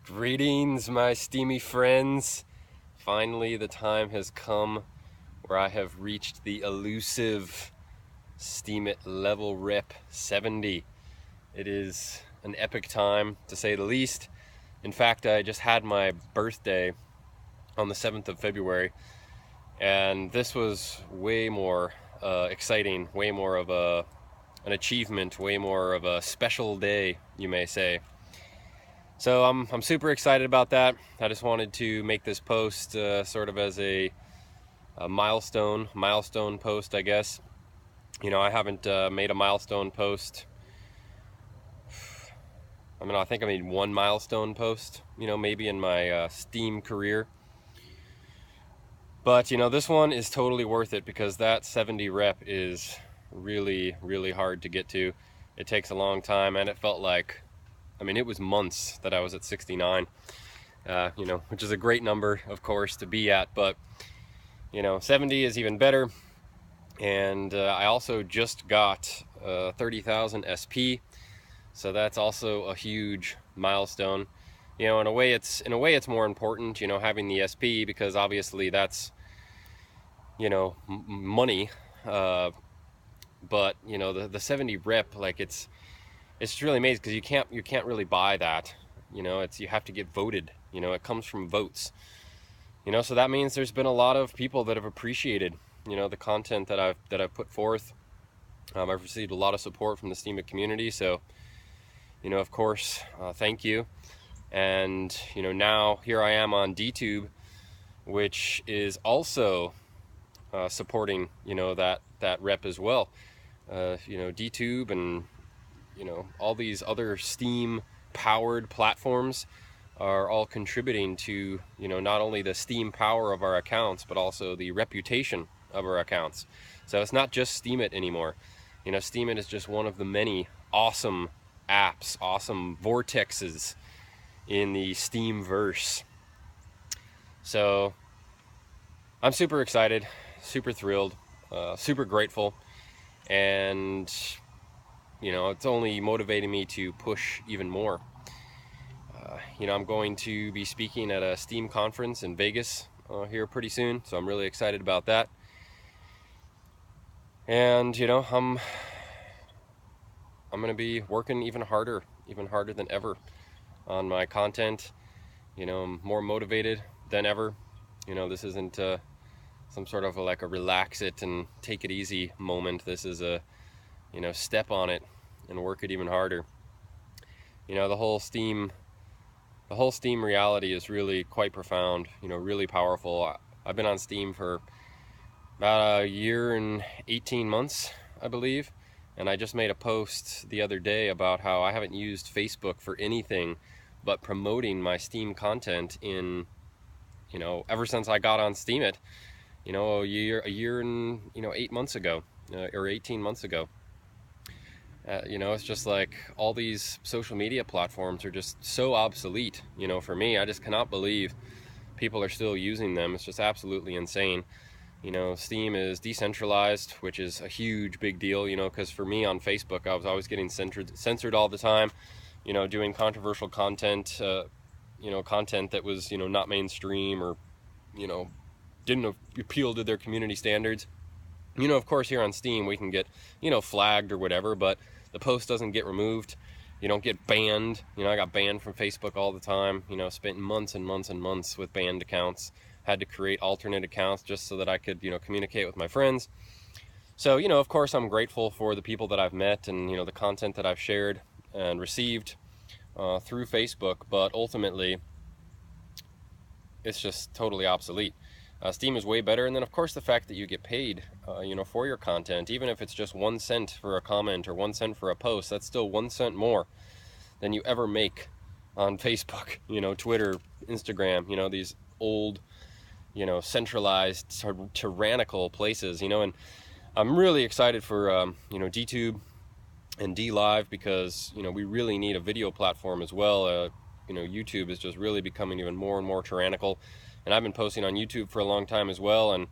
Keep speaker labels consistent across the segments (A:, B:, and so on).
A: Greetings, my steamy friends. Finally, the time has come where I have reached the elusive Steemit level rep 70. It is an epic time, to say the least. In fact, I just had my birthday on the 7th of February, and this was way more exciting, way more of an achievement, way more of a special day, you may say. So I'm super excited about that. I just wanted to make this post sort of as a milestone post, I guess. You know, I haven't made a milestone post. I think I made one milestone post, you know, maybe in my Steem career. But, you know, this one is totally worth it because that 70 rep is really, really hard to get to. It takes a long time, and it felt like, it was months that I was at 69, you know, which is a great number, of course, to be at, but, you know, 70 is even better. And I also just got 30,000 SP, so that's also a huge milestone. You know, in a way it's more important, you know, having the SP, because obviously that's, you know, money, but, you know, the 70 rep, like, it's really amazing because you can't really buy that. You know, you have to get voted. You know, it comes from votes. You know, so that means there's been a lot of people that have appreciated, you know, the content that I've put forth. I've received a lot of support from the Steemit community, so, you know, of course, thank you. And, you know, now here I am on DTube, which is also supporting, you know, that rep as well. You know, DTube and, you know, all these other Steem powered platforms are all contributing to, you know, not only the Steem power of our accounts, but also the reputation of our accounts. So it's not just Steemit anymore. You know, Steemit is just one of the many awesome apps, awesome vortexes in the Steemverse. So I'm super excited, super thrilled, super grateful, and, you know, it's only motivating me to push even more. You know, I'm going to be speaking at a Steem conference in Vegas here pretty soon, so I'm really excited about that. And, you know, I'm going to be working even harder than ever on my content. You know, I'm more motivated than ever. You know, this isn't some sort of like a relax it and take it easy moment. This is a, you know, step on it and work it even harder. You know, the whole Steem reality is really quite profound, you know, really powerful. I've been on Steem for about a year and 18 months, I believe, and I just made a post the other day about how I haven't used Facebook for anything but promoting my Steem content in, you know, ever since I got on Steemit, you know, a year and, you know, 8 months ago, or 18 months ago. You know, it's just like all these social media platforms are just so obsolete, you know, for me. I just cannot believe people are still using them. It's just absolutely insane. You know, Steem is decentralized, which is a huge big deal, you know, because for me on Facebook, I was always getting censored all the time, you know, doing controversial content, you know, content that was, you know, not mainstream or, you know, didn't appeal to their community standards. You know, of course, here on Steem, we can get, you know, flagged or whatever, but the post doesn't get removed. You don't get banned. You know, I got banned from Facebook all the time. You know, spent months and months and months with banned accounts. Had to create alternate accounts just so that I could, you know, communicate with my friends. So, you know, of course, I'm grateful for the people that I've met and, you know, the content that I've shared and received through Facebook, but ultimately, it's just totally obsolete. Steem is way better, and then of course the fact that you get paid, you know, for your content, even if it's just 1 cent for a comment or 1 cent for a post, that's still 1 cent more than you ever make on Facebook, you know, Twitter, Instagram, you know, these old, you know, centralized, tyrannical places, you know. And I'm really excited for, you know, DTube and DLive because, you know, we really need a video platform as well. You know, YouTube is just really becoming even more and more tyrannical. And I've been posting on YouTube for a long time as well, and,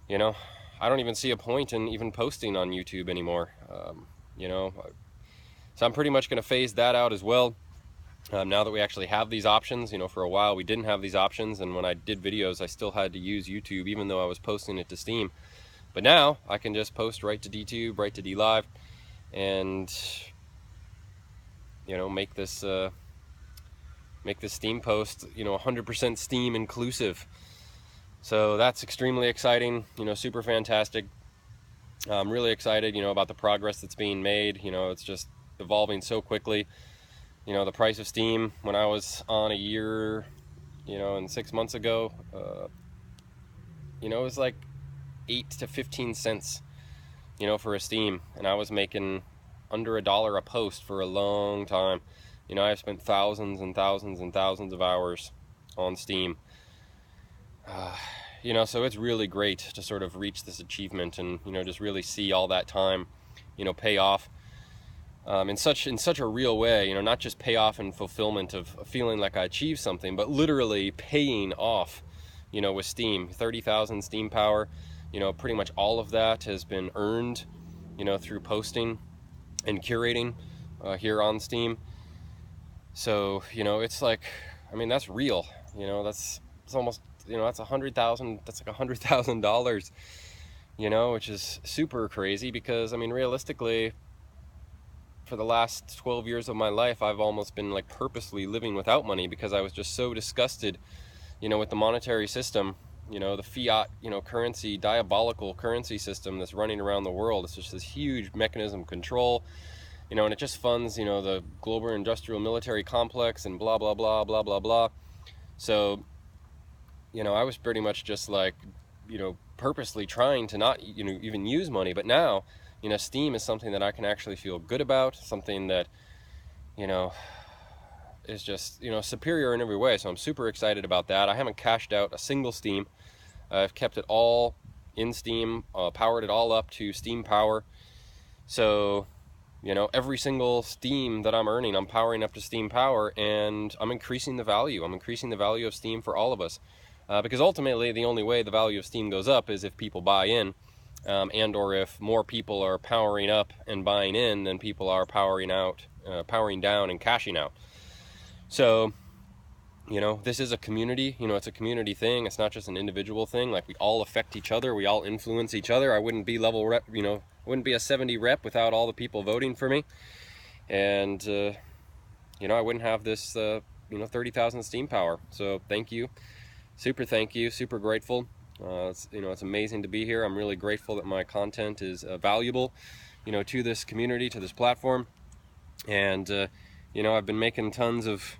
A: you know, I don't even see a point in even posting on YouTube anymore. You know, so I'm pretty much going to phase that out as well. Now that we actually have these options, for a while we didn't have these options, and when I did videos I still had to use YouTube even though I was posting it to Steem. But now I can just post right to DTube, right to DLive, and make this Steem post 100% Steem inclusive. So that's extremely exciting, super fantastic. I'm really excited, about the progress that's being made. It's just evolving so quickly. The price of Steem when I was on a year, and 6 months ago, it was like 8 to 15 cents, for a Steem, and I was making under $1 a post for a long time. I've spent thousands and thousands and thousands of hours on Steem. So it's really great to sort of reach this achievement and, just really see all that time, pay off in such a real way, not just pay off in fulfillment of feeling like I achieved something, but literally paying off, with Steem. 30,000 Steem power, pretty much all of that has been earned, through posting and curating here on Steem. So, it's like, that's real, it's almost, that's $100,000, that's like $100,000, which is super crazy because, realistically, for the last 12 years of my life, I've almost been like purposely living without money because I was just so disgusted, with the monetary system, the fiat, currency, diabolical currency system that's running around the world. It's just this huge mechanism of control, and it just funds, the global industrial military complex and blah, blah, blah, blah, blah, blah. So, I was pretty much just like, purposely trying to not, even use money. But now, Steem is something that I can actually feel good about, something that, is just, superior in every way. So I'm super excited about that. I haven't cashed out a single Steem. I've kept it all in Steem, powered it all up to Steem power. So, every single Steem that I'm earning, I'm powering up to Steem power, and I'm increasing the value. I'm increasing the value of Steem for all of us. Because ultimately, the only way the value of Steem goes up is if people buy in, and or if more people are powering up and buying in than people are powering down and cashing out. So, this is a community. It's a community thing. It's not just an individual thing. Like, we all affect each other. We all influence each other. I wouldn't be level rep, I wouldn't be a 70 rep without all the people voting for me. And, I wouldn't have this, 30,000 Steem power. So thank you. Super thank you. Super grateful. It's amazing to be here. I'm really grateful that my content is valuable, to this community, to this platform. And, I've been making tons of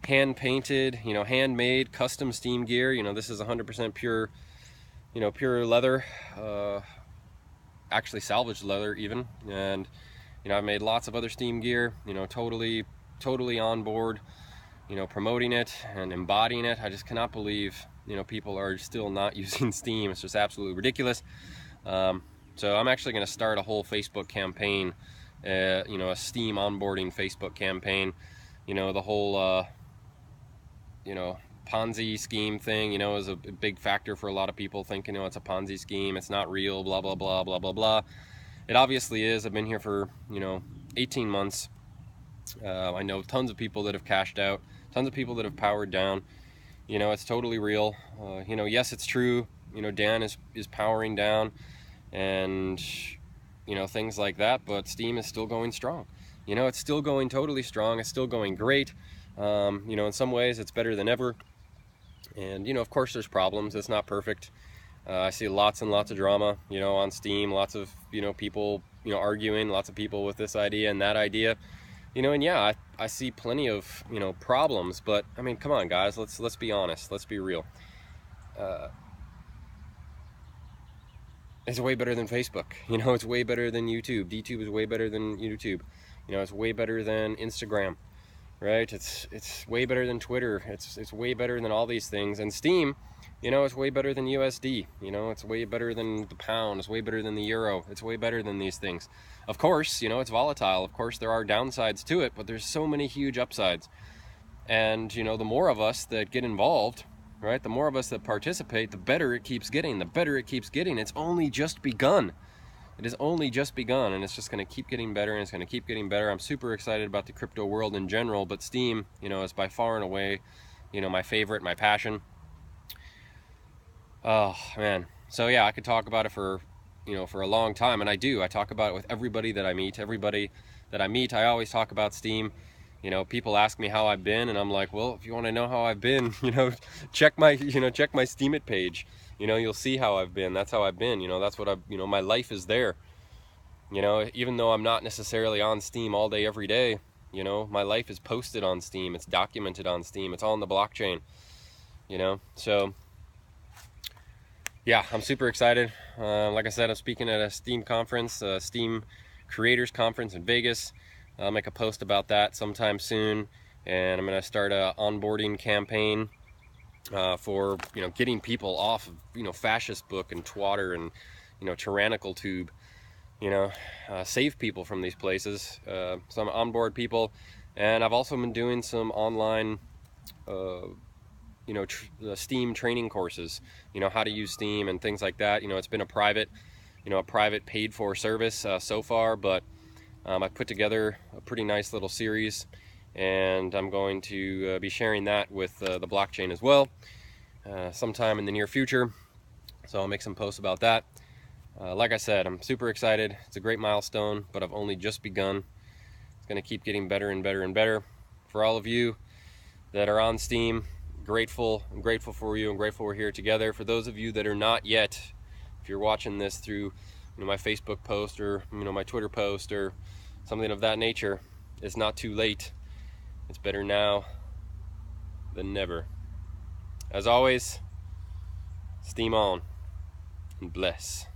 A: hand-painted, handmade, custom Steem gear. This is 100% pure, pure leather, actually salvaged leather even. And, I've made lots of other Steem gear, totally on board, promoting it and embodying it. I just cannot believe, people are still not using Steem. It's just absolutely ridiculous. So I'm actually going to start a whole Facebook campaign, a Steem onboarding Facebook campaign. The whole, Ponzi scheme thing, is a big factor for a lot of people thinking, it's a Ponzi scheme, it's not real, blah, blah, blah, blah, blah, blah. It obviously is. I've been here for, 18 months. I know tons of people that have cashed out, tons of people that have powered down. It's totally real. Yes, it's true. Dan is powering down and, things like that, but Steem is still going strong. It's still going totally strong. It's still going great. In some ways it's better than ever. And, of course there's problems. It's not perfect. I see lots and lots of drama, on Steem, lots of, people, arguing, lots of people with this idea and that idea. And yeah, I see plenty of, problems, but come on guys, let's be honest, let's be real. It's way better than Facebook, it's way better than YouTube. DTube is way better than YouTube. It's way better than Instagram, right? It's way better than Twitter. It's way better than all these things. And Steem, it's way better than USD. It's way better than the pound. It's way better than the euro. It's way better than these things. Of course, it's volatile. Of course, there are downsides to it, but there's so many huge upsides. And, the more of us that get involved, right, the more of us that participate, the better it keeps getting. The better it keeps getting. It's only just begun. it has only just begun, and it's just going to keep getting better, and it's going to keep getting better. I'm super excited about the crypto world in general, but Steem, you know, is by far and away, you know, my favorite, my passion. Oh man. So yeah, I could talk about it for, you know, for a long time, and I do. I talk about it with everybody that I meet. Everybody that I meet, I always talk about Steem. You know, people ask me how I've been, and I'm like, well, if you want to know how I've been, you know, check my Steemit page. You know, you'll see how I've been. That's how I've been. You know, that's what you know, my life is there. You know, even though I'm not necessarily on Steem all day, every day, you know, my life is posted on Steem. It's documented on Steem. It's all on the blockchain, you know. So, yeah, I'm super excited. Like I said, I'm speaking at a Steem conference, Steem Creators Conference in Vegas. I'll make a post about that sometime soon. And I'm going to start a onboarding campaign for, you know, getting people off of, you know, fascist book and Twitter and, you know, tyrannical tube, you know, save people from these places. Some onboard people, and I've also been doing some online, you know, Steem training courses, you know, how to use Steem and things like that. You know, it's been a private, you know, a private paid for service so far, but I put together a pretty nice little series, and I'm going to be sharing that with the blockchain as well sometime in the near future. So I'll make some posts about that. Like I said, I'm super excited. It's a great milestone, but I've only just begun. It's going to keep getting better and better and better. For all of you that are on Steem, I'm grateful for you. I'm grateful we're here together. For those of you that are not yet, if you're watching this through, you know, my Facebook post or, you know, my Twitter post or something of that nature, it's not too late. It's better now than never. As always, Steem on and bless.